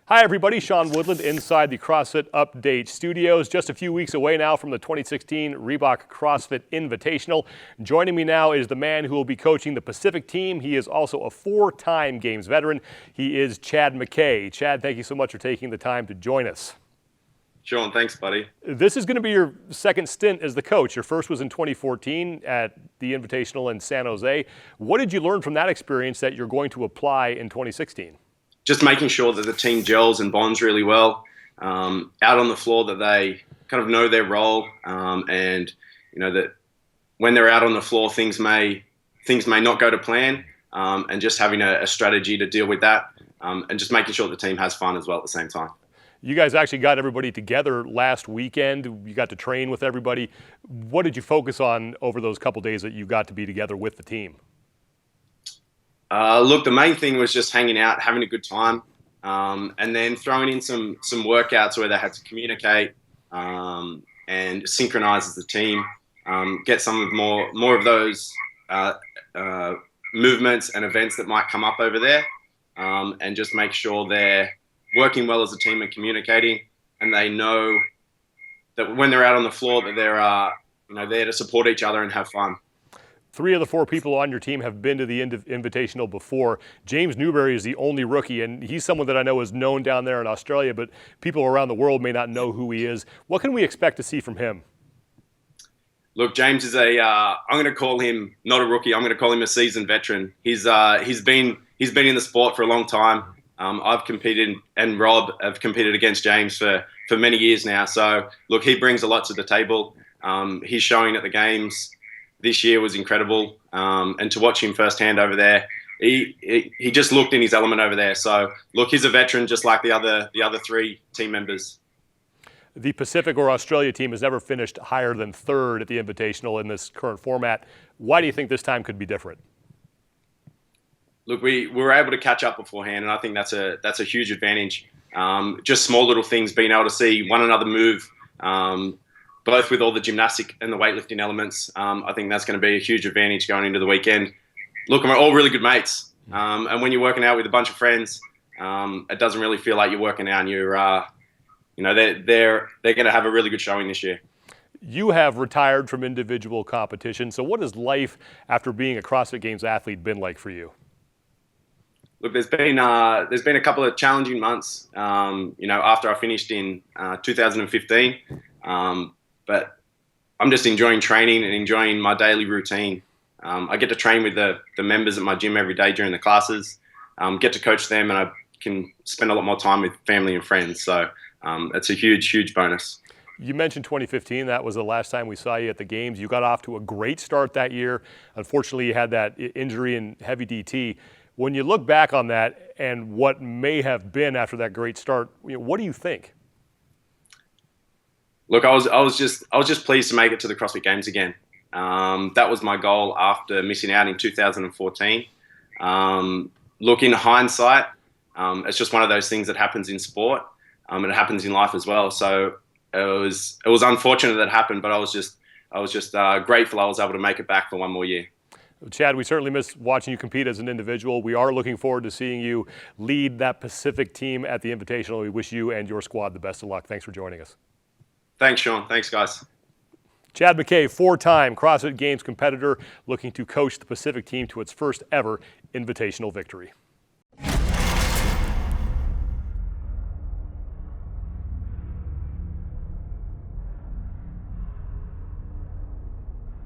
Hi everybody, Sean Woodland inside the CrossFit Update Studios. Just a few weeks away now from the 2016 Reebok CrossFit Invitational. Joining me now is the man who will be coaching the Pacific team. He is also a four-time Games veteran. He is Chad Mackay. Chad, thank you so much for taking the time to join us. Sean, thanks, buddy. This is going to be your second stint as the coach. Your first was in 2014 at the Invitational in San Jose. What did you learn from that experience that you're going to apply in 2016? Just making sure that the team gels and bonds really well, out on the floor, that they kind of know their role, and you know that when they're out on the floor, things may not go to plan, and just having a strategy to deal with that, and just making sure the team has fun as well at the same time. You guys actually got everybody together last weekend. You got to train with everybody. What did you focus on over those couple days that you got to be together with the team? Look, the main thing was just hanging out, having a good time, and then throwing in some workouts where they had to communicate and synchronize as a team, get some of more of those movements and events that might come up over there, and just make sure they're working well as a team and communicating, and they know that when they're out on the floor that they're there to support each other and have fun. 3 of the 4 people on your team have been to the Invitational before. James Newberry is the only rookie, and he's someone that I know is known down there in Australia, but people around the world may not know who he is. What can we expect to see from him? Look, James is I'm going to call him not a rookie. I'm going to call him a seasoned veteran. He's been in the sport for a long time. I've competed, and Rob have competed against James for many years now. So, look, he brings a lot to the table. He's showing at the games this year was incredible, and to watch him firsthand over there, he just looked in his element over there. So, look, he's a veteran just like the other 3 team members. The Pacific or Australia team has never finished higher than 3rd at the Invitational in this current format. Why do you think this time could be different? Look, we were able to catch up beforehand, and I think that's a huge advantage. Just small little things, being able to see one another move, both with all the gymnastic and the weightlifting elements. I think that's going to be a huge advantage going into the weekend. Look, we're all really good mates, and when you're working out with a bunch of friends, it doesn't really feel like you're working out. And they're going to have a really good showing this year. You have retired from individual competition, so what has life after being a CrossFit Games athlete been like for you? Look, there's been a couple of challenging months, after I finished in 2015, but I'm just enjoying training and enjoying my daily routine. I get to train with the members at my gym every day during the classes, get to coach them, and I can spend a lot more time with family and friends. So it's a huge, huge bonus. You mentioned 2015. That was the last time we saw you at the Games. You got off to a great start that year. Unfortunately, you had that injury in heavy DT. When you look back on that and what may have been after that great start, what do you think? Look, I was just pleased to make it to the CrossFit Games again. That was my goal after missing out in 2014. Look, in hindsight, it's just one of those things that happens in sport, and it happens in life as well. So it was unfortunate that it happened, but I was just grateful I was able to make it back for one more year. Chad, we certainly miss watching you compete as an individual. We are looking forward to seeing you lead that Pacific team at the Invitational. We wish you and your squad the best of luck. Thanks for joining us. Thanks, Sean. Thanks, guys. Chad Mackay, 4-time CrossFit Games competitor, looking to coach the Pacific team to its first ever Invitational victory.